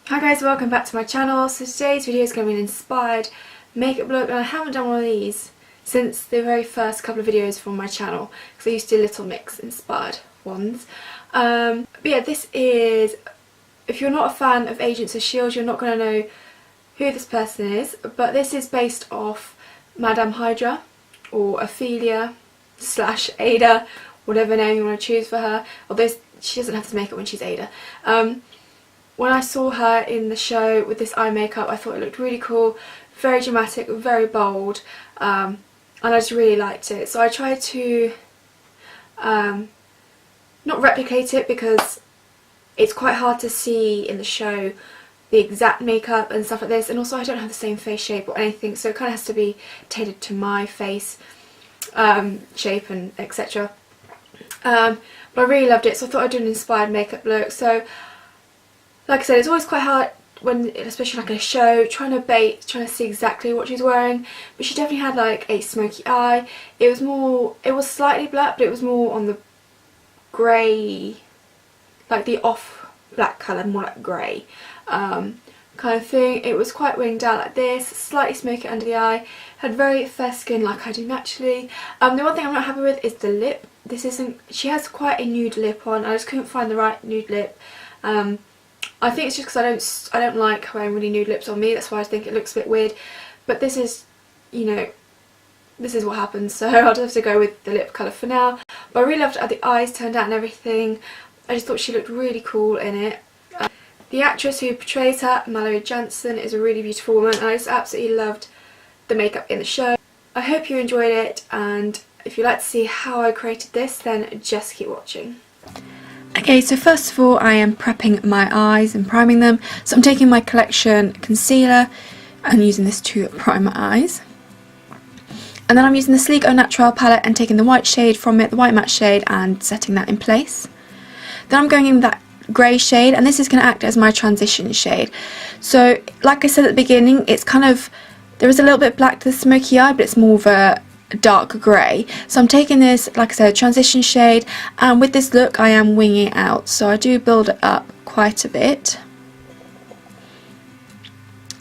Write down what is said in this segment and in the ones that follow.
Hi guys, welcome back to my channel. So today's video is going to be an inspired makeup look, and I haven't done one of these since the very first couple of videos from my channel because I used to do Little Mix inspired ones. But yeah, this is, if you're not a fan of Agents of S.H.I.E.L.D. you're not going to know who this person is, but this is based off Madame Hydra or Ophelia / Ada, whatever name you want to choose for her, although she doesn't have this makeup when she's Ada. When I saw her in the show with this eye makeup, I thought it looked really cool, very dramatic, very bold, and I just really liked it. So I tried to not replicate it because it's quite hard to see in the show the exact makeup and stuff like this, and also I don't have the same face shape or anything, so it kind of has to be tailored to my face shape and etc. But I really loved it, so I thought I'd do an inspired makeup look. So like I said, it's always quite hard when, especially like a show, trying to see exactly what she's wearing. But she definitely had like a smoky eye. It was slightly black, but it was more on the grey, like the off black colour, more like grey kind of thing. It was quite winged out like this, slightly smoky under the eye. Had very fair skin like I do naturally. The one thing I'm not happy with is the lip. She has quite a nude lip on. I just couldn't find the right nude lip. I think it's just because I don't like wearing really nude lips on me, that's why I think it looks a bit weird. But this is, you know, this is what happens, so I'll just have to go with the lip colour for now. But I really loved how the eyes turned out and everything. I just thought she looked really cool in it. The actress who portrays her, Mallory Jansen, is a really beautiful woman, and I just absolutely loved the makeup in the show. I hope you enjoyed it, and if you'd like to see how I created this, then just keep watching. Okay, so first of all I am prepping my eyes and priming them. So I'm taking my Collection concealer and using this to prime my eyes. And then I'm using the Sleek Au Naturel palette and taking the white shade from it, the white matte shade, and setting that in place. Then I'm going in with that grey shade, and this is going to act as my transition shade. So like I said at the beginning, it's kind of, there is a little bit black to the smoky eye, but it's more of a dark grey. So I'm taking this, like I said, transition shade, and with this look I am winging it out, so I do build it up quite a bit.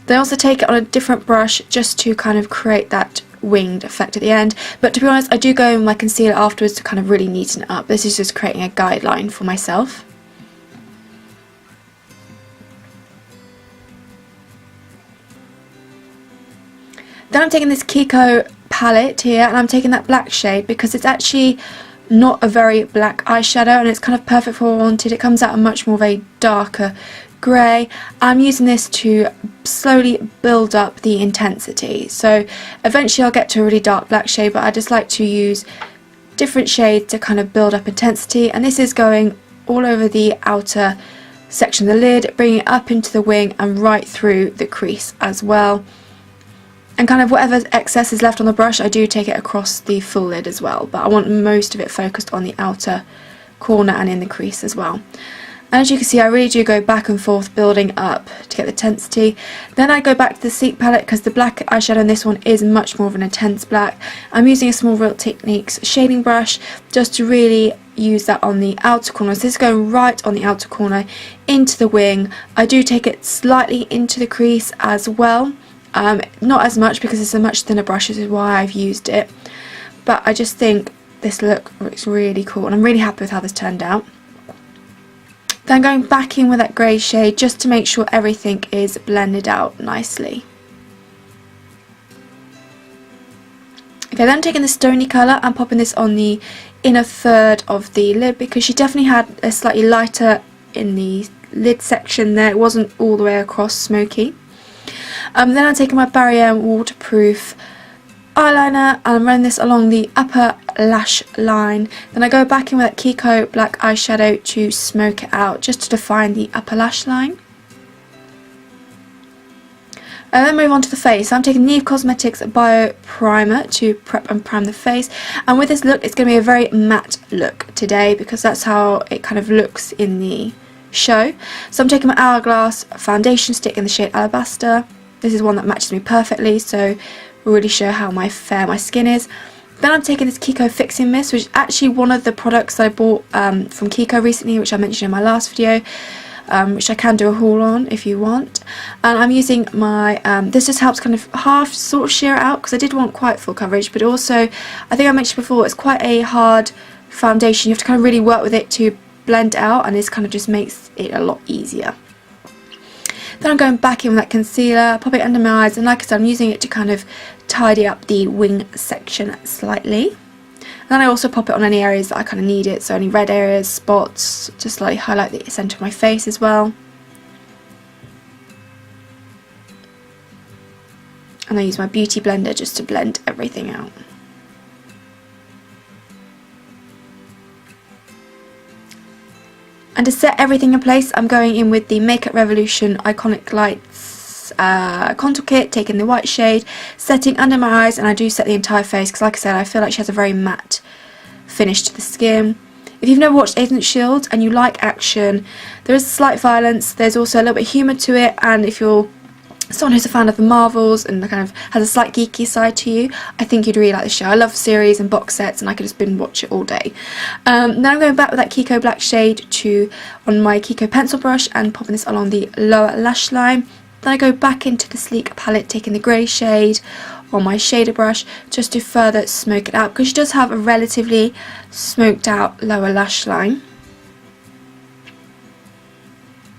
Then also take it on a different brush just to kind of create that winged effect at the end, but to be honest I do go in with my concealer afterwards to kind of really neaten it up. This is just creating a guideline for myself. Then I'm taking this Kiko palette here, and I'm taking that black shade because it's actually not a very black eyeshadow, and it's kind of perfect for what I wanted. It comes out a much more of a darker grey. I'm using this to slowly build up the intensity, so eventually I'll get to a really dark black shade, but I just like to use different shades to kind of build up intensity. And this is going all over the outer section of the lid, bringing it up into the wing and right through the crease as well. And kind of whatever excess is left on the brush, I do take it across the full lid as well, but I want most of it focused on the outer corner and in the crease as well. And as you can see, I really do go back and forth building up to get the intensity. Then I go back to the Sleek palette because the black eyeshadow in this one is much more of an intense black. I'm using a Small Real Techniques shading brush just to really use that on the outer corner. So this is going right on the outer corner into the wing. I do take it slightly into the crease as well. Not as much because it's a much thinner brush, this is why I've used it, but I just think this look looks really cool and I'm really happy with how this turned out. Then going back in with that grey shade just to make sure everything is blended out nicely. Okay, then taking the Stony colour and popping this on the inner third of the lid because she definitely had a slightly lighter in the lid section there, it wasn't all the way across smoky. Then I'm taking my Barrier waterproof eyeliner and I'm running this along the upper lash line. Then I go back in with that Kiko black eyeshadow to smoke it out, just to define the upper lash line. And then move on to the face. So I'm taking Neve Cosmetics Bio Primer to prep and prime the face. And with this look, it's going to be a very matte look today because that's how it kind of looks in the show. So I'm taking my Hourglass foundation stick in the shade Alabaster. This is one that matches me perfectly, so will really show how fair my skin is. Then I'm taking this Kiko Fixing Mist, which is actually one of the products that I bought from Kiko recently, which I mentioned in my last video. which I can do a haul on if you want. And I'm using my, this just helps kind of half sort of sheer it out, because I did want quite full coverage, but also, I think I mentioned before, it's quite a hard foundation. You have to kind of really work with it to blend it out, and this kind of just makes it a lot easier. Then I'm going back in with that concealer, pop it under my eyes, and like I said, I'm using it to kind of tidy up the wing section slightly. And then I also pop it on any areas that I kind of need it, so any red areas, spots, just slightly highlight the centre of my face as well. And I use my beauty blender just to blend everything out. And to set everything in place, I'm going in with the Makeup Revolution Iconic Lights contour kit, taking the white shade, setting under my eyes, and I do set the entire face because, like I said, I feel like she has a very matte finish to the skin. If you've never watched Agent Shield and you like action, there is slight violence, there's also a little bit of humour to it, and if you're someone who's a fan of the Marvels and kind of has a slight geeky side to you, I think you'd really like the show. I love series and box sets, and I could just binge watch it all day. Now I'm going back with that Kiko black shade on my Kiko pencil brush and popping this along the lower lash line. Then I go back into the Sleek palette, taking the grey shade on my shader brush just to further smoke it out, because she does have a relatively smoked out lower lash line.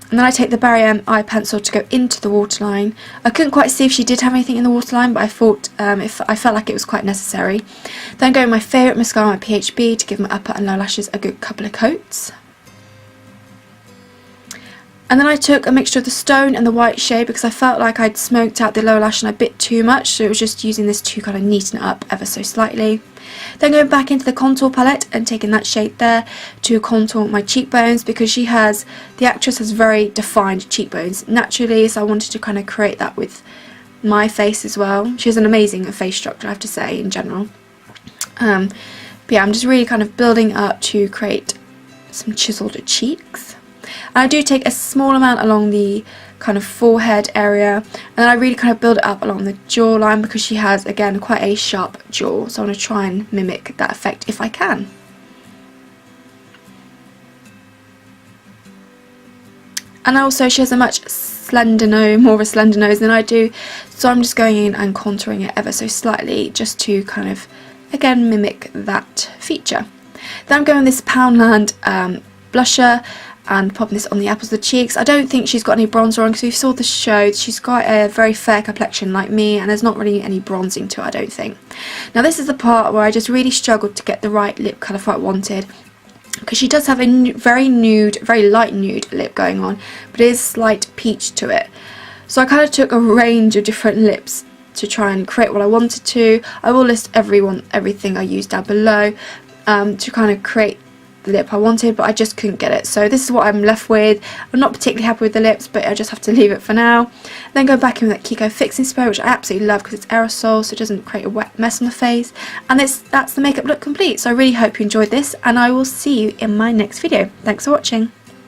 And then I take the Barry M eye pencil to go into the waterline. I couldn't quite see if she did have anything in the waterline, but I thought I felt like it was quite necessary. Then go with my favourite mascara, my PHB, to give my upper and lower lashes a good couple of coats. And then I took a mixture of the stone and the white shade, because I felt like I'd smoked out the lower lash line a bit too much, so it was just using this to kind of neaten it up ever so slightly. Then going back into the contour palette and taking that shade there to contour my cheekbones, because the actress has very defined cheekbones naturally, so I wanted to kind of create that with my face as well. She has an amazing face structure, I have to say, in general. But yeah, I'm just really kind of building up to create some chiseled cheeks. And I do take a small amount along the kind of forehead area, and then I really kind of build it up along the jawline, because she has, again, quite a sharp jaw, so I want to try and mimic that effect if I can. And also she has a much more of a slender nose than I do, so I'm just going in and contouring it ever so slightly just to kind of, again, mimic that feature. Then I'm going with this Poundland blusher and popping this on the apples of the cheeks. I don't think she's got any bronzer on, because we saw the show, she's got a very fair complexion like me, and there's not really any bronzing to it, I don't think. Now this is the part where I just really struggled to get the right lip colour for what I wanted, because she does have a very light nude lip going on, but it is slight peach to it. So I kind of took a range of different lips to try and create what I wanted to. I will list everything I used down below to kind of create the lip I wanted, but I just couldn't get it, so this is what I'm left with. I'm not particularly happy with the lips, but I just have to leave it for now. Then go back in with that Kiko fixing spray, which I absolutely love because it's aerosol, so it doesn't create a wet mess on the face, and that's the makeup look complete. So I really hope you enjoyed this, and I will see you in my next video. Thanks for watching.